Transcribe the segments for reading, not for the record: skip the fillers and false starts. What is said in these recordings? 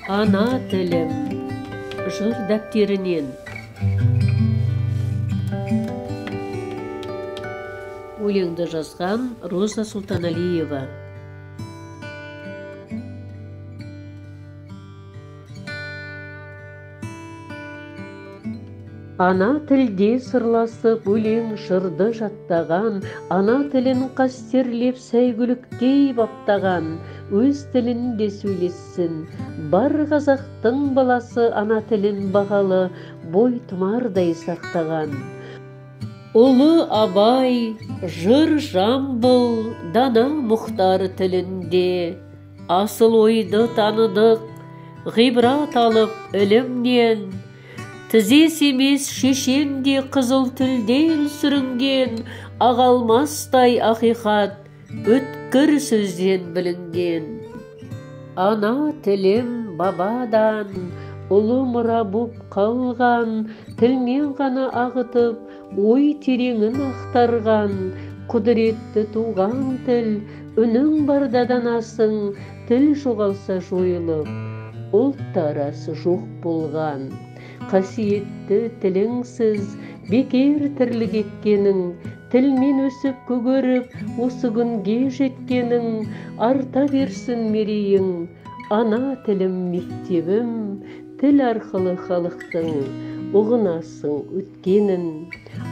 Ана тілім жыр дәптерінен. Өлеңді жазған Роза Султаналиева. Ана тілде сырласып өлең жырды жаттаған, ана тілін қастерлеп сәйгүліктей баптаған, өз тілінде сөйлессін. Бар қазақтың баласы ана тілін бағалы, бой тұмардай сақтаған. Ұлы Абай, жыр Жамбыл, дана Мұхтар тілінде. Асыл ойды таныдық, ғибрат алып ілімнен. Тізес емес шешенде қызыл тілден сүрінген, ағалмастай ақиқат, өткір сөзден білінген. Ана тілім бабадан, ұлы мұра боп қалған, тілмен ғана ағытып, ой тереңін ақтарған. Құдіретті туған тіл, үнің барда данасың, тіл жоғалса жойылып, ұлт арасы жоқ болған. Қасиетті тіліңсіз бекер тірлік еткенің, тілмен өсіп көгеріп, осы күнге жеткенің, арта берсін мерейің. Ана тілім мектебім, тіл арқылы халықтың ұғынасың өткенін.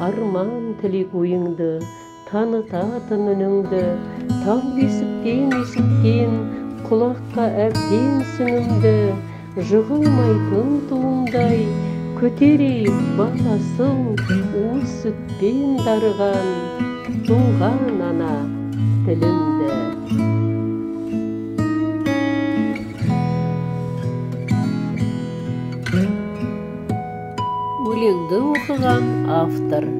Арман тілек ойыңды, танытатын үніңді, там бесіктен есіткен, құлаққа әбден сіңімді. Жығылмайтын туымдай, көтерейік баласың, уыз сүтпен дарыған, туған ана тілімді. Өлеңді оқыған автор.